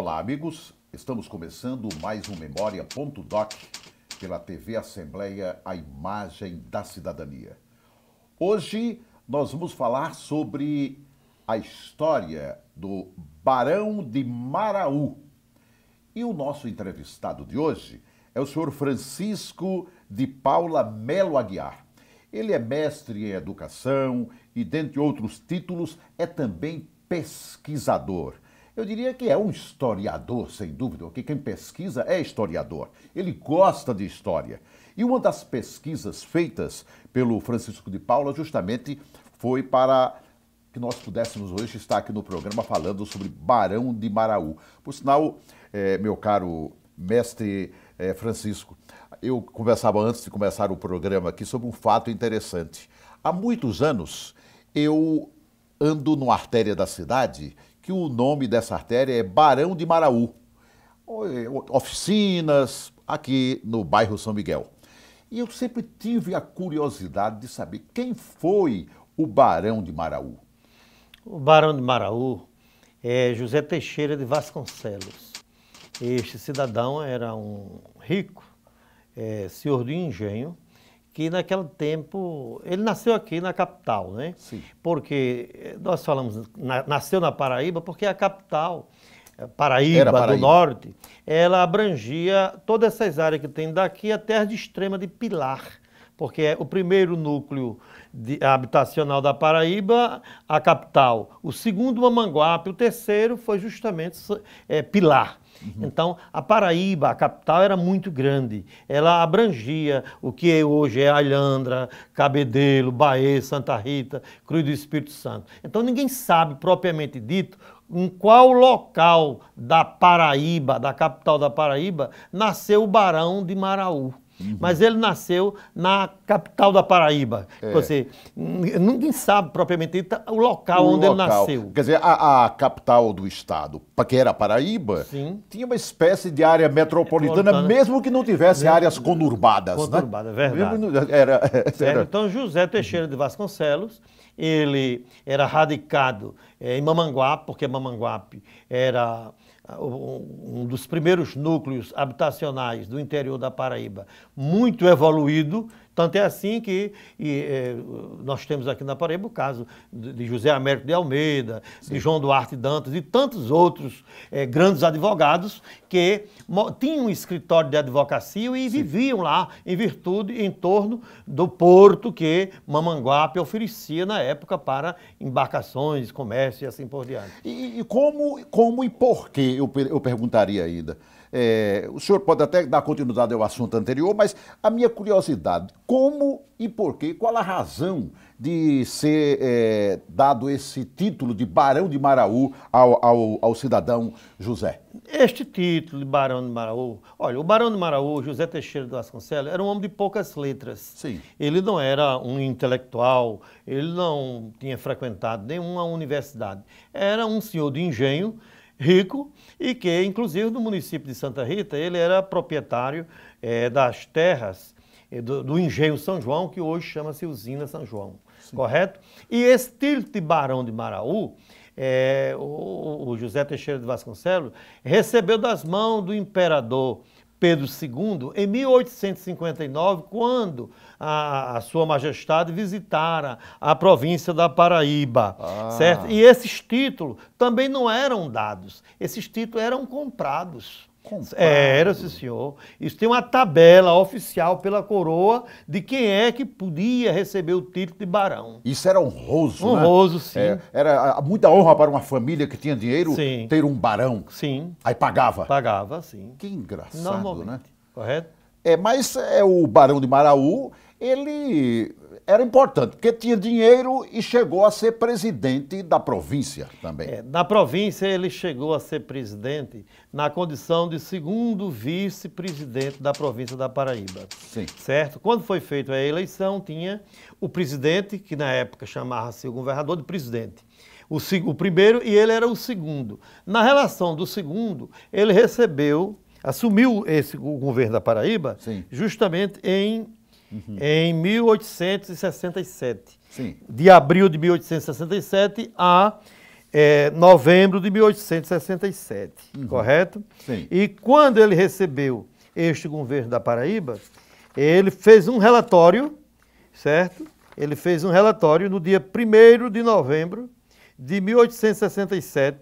Olá, amigos. Estamos começando mais um Memória.doc pela TV Assembleia, a imagem da cidadania. Hoje nós vamos falar sobre a história do Barão de Maraú. E o nosso entrevistado de hoje é o senhor Francisco de Paula Melo Aguiar. Ele é mestre em educação e, dentre outros títulos, é também pesquisador. Eu diria que é um historiador, sem dúvida, porque quem pesquisa é historiador. Ele gosta de história. E uma das pesquisas feitas pelo Francisco de Paula justamente foi para que nós pudéssemos hoje estar aqui no programa falando sobre Barão de Maraú. Por sinal, meu caro mestre Francisco, eu conversava antes de começar o programa aqui sobre um fato interessante. Há muitos anos eu ando numa artéria da cidade que o nome dessa artéria é Barão de Maraú. Oficinas aqui no bairro São Miguel. E eu sempre tive a curiosidade de saber quem foi o Barão de Maraú. O Barão de Maraú é José Teixeira de Vasconcelos. Este cidadão era um rico senhor de engenho, que naquele tempo, ele nasceu aqui na capital, né? Sim. Porque nós falamos, nasceu na Paraíba, porque a capital, Paraíba do Norte, ela abrangia todas essas áreas que tem daqui até a de extrema de Pilar, porque é o primeiro núcleo habitacional da Paraíba, a capital. O segundo, Mamanguape, o terceiro foi justamente Pilar. Então, a Paraíba, a capital, era muito grande. Ela abrangia o que hoje é Alhandra, Cabedelo, Bahia, Santa Rita, Cruz do Espírito Santo. Então, ninguém sabe, propriamente dito, em qual local da Paraíba, da capital da Paraíba, nasceu o Barão de Maraú. Mas ele nasceu na capital da Paraíba. Ninguém sabe propriamente dito o local onde ele nasceu. Quer dizer, a capital do estado, que era a Paraíba, sim, tinha uma espécie de área metropolitana, mesmo que não tivesse áreas conurbadas. Conurbadas, né? Verdade. Era. Então, José Teixeira de Vasconcelos, ele era radicado em Mamanguape, porque Mamanguape era um dos primeiros núcleos habitacionais do interior da Paraíba, muito evoluído, tanto é assim que nós temos aqui na Paraíba o caso de José Américo de Almeida, sim, de João Duarte Dantas e tantos outros grandes advogados que tinham um escritório de advocacia e, sim, viviam lá em virtude, em torno do porto que Mamanguape oferecia na época para embarcações, comércio e assim por diante. E como e por quê, eu perguntaria ainda. O senhor pode até dar continuidade ao assunto anterior, mas a minha curiosidade, como e por quê, qual a razão de ser dado esse título de Barão de Maraú ao cidadão José? Este título de Barão de Maraú, olha, o Barão de Maraú, José Teixeira de Vasconcelos, era um homem de poucas letras. Sim. Ele não era um intelectual, ele não tinha frequentado nenhuma universidade. Era um senhor de engenho, rico, e que, inclusive, no município de Santa Rita, ele era proprietário das terras do Engenho São João, que hoje chama-se Usina São João, sim, correto? E esse título de Barão de Maraú, o José Teixeira de Vasconcelos recebeu das mãos do imperador Pedro II, em 1859, quando a Sua Majestade visitara a província da Paraíba, certo? E esses títulos também não eram dados, esses títulos eram comprados. Era, sim, senhor. Isso tem uma tabela oficial pela coroa de quem é que podia receber o título de barão. Isso era honroso, né? Honroso, sim. Era muita honra para uma família que tinha dinheiro, sim, ter um barão. Sim. Aí pagava. Pagava, sim. Que engraçado, normalmente, né? Correto? Mas o Barão de Maraú, ele era importante, porque tinha dinheiro e chegou a ser presidente da província também. Na província ele chegou a ser presidente na condição de segundo vice-presidente da província da Paraíba. Sim. Certo? Quando foi feita a eleição, tinha o presidente, que na época chamava-se o governador de presidente. O primeiro e ele era o segundo. Na relação do segundo, ele assumiu o governo da Paraíba, sim, justamente em 1867. Sim. De abril de 1867 a novembro de 1867, correto? Sim. E quando ele recebeu este governo da Paraíba, ele fez um relatório, certo? Ele fez um relatório no dia 1º de novembro de 1867,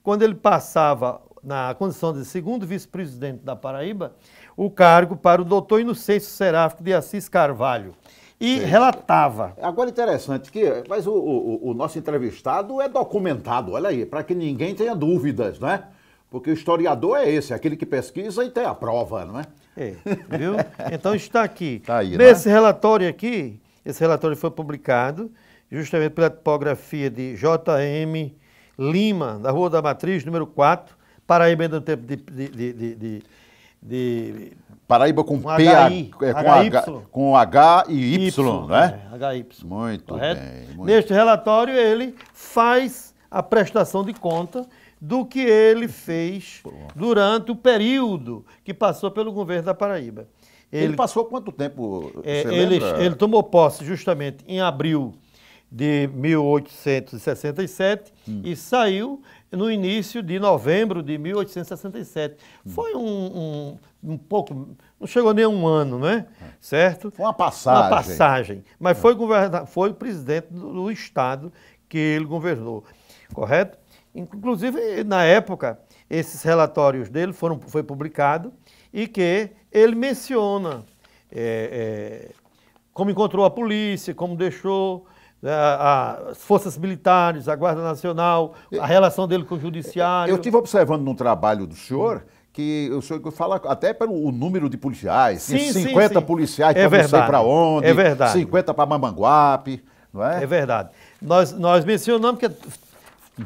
quando ele passava, na condição de segundo vice-presidente da Paraíba, o cargo para o doutor Inocêncio Seráfico de Assis Carvalho. E relatava. Agora, interessante mas o nosso entrevistado é documentado, olha aí, para que ninguém tenha dúvidas, né? Porque o historiador é esse, aquele que pesquisa e tem a prova, não é? Viu? Então está aqui. Tá aí, nesse relatório aqui, esse relatório foi publicado justamente pela tipografia de J.M. Lima, da Rua da Matriz, número 4, Paraíba do tempo de Paraíba com com P, HI, com H e Y, né? HY. Muito Correto? bem. Muito Neste relatório, ele faz a prestação de conta do que ele fez durante o período que passou pelo governo da Paraíba. Ele passou quanto tempo? Ele tomou posse justamente em abril de 1867 e saiu no início de novembro de 1867. Foi um pouco, não chegou nem a um ano, né? Certo? Foi uma passagem. Uma passagem. Mas foi o presidente do estado que ele governou, correto? Inclusive, na época, esses relatórios dele foi publicado e que ele menciona como encontrou a polícia, como deixou as forças militares, a Guarda Nacional, a relação dele com o judiciário. Eu estive observando no trabalho do senhor que o senhor fala até pelo número de policiais. Sim, 50 sim. policiais para não sei para onde. É verdade. 50 para Mamanguape, não é? É verdade. Nós mencionamos que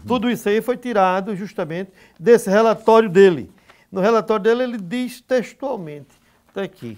tudo isso aí foi tirado justamente desse relatório dele. No relatório dele ele diz textualmente, está aqui,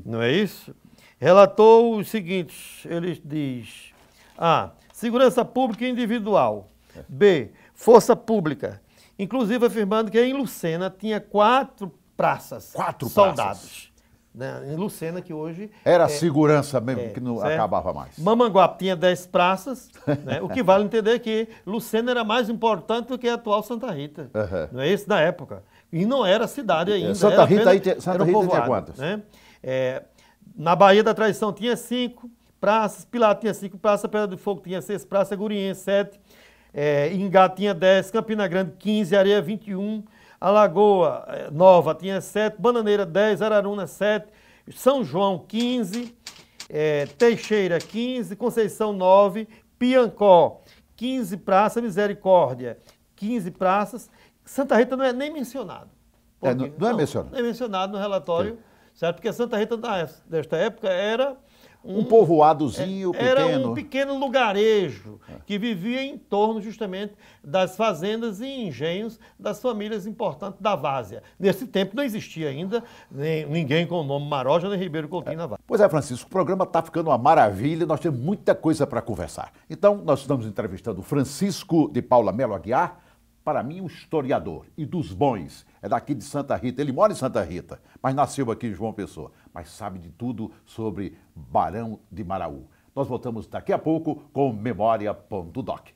não é isso? Relatou os seguintes, ele diz: A. Segurança pública e individual. B. Força pública. Inclusive afirmando que em Lucena tinha 4 praças. 4 soldados. praças. Né? Em Lucena, que hoje... Era a segurança mesmo, que não certo? acabava mais. Mamanguape tinha 10 praças, né? O que vale entender que Lucena era mais importante do que a atual Santa Rita. Não é isso na época. E não era cidade ainda. Santa Rita, era um povoado, tinha quantas? Né? Na Baía da Traição tinha 5 praças, Pilar tinha 5 praças, Pedra do Fogo tinha 6 praças, Guriense 7, Ingá tinha 10, Campina Grande 15, Areia 21, Alagoa Nova tinha 7, Bananeira 10, Araruna 7, São João 15, Teixeira 15, Conceição 9, Piancó 15 praças, Misericórdia 15 praças, Santa Rita não é nem mencionado. Não é mencionado? Não é mencionado no relatório, certo? Porque Santa Rita, desta época, era um povoadozinho pequeno. Era um pequeno lugarejo que vivia em torno justamente das fazendas e engenhos das famílias importantes da várzea. Nesse tempo não existia ainda ninguém com o nome Maroja nem Ribeiro Coutinho na várzea. Pois é, Francisco, o programa está ficando uma maravilha, nós temos muita coisa para conversar. Então, nós estamos entrevistando Francisco de Paula Melo Aguiar, para mim, um historiador e dos bons. É daqui de Santa Rita. Ele mora em Santa Rita, mas nasceu aqui em João Pessoa. Mas sabe de tudo sobre Barão de Maraú. Nós voltamos daqui a pouco com Memória.doc.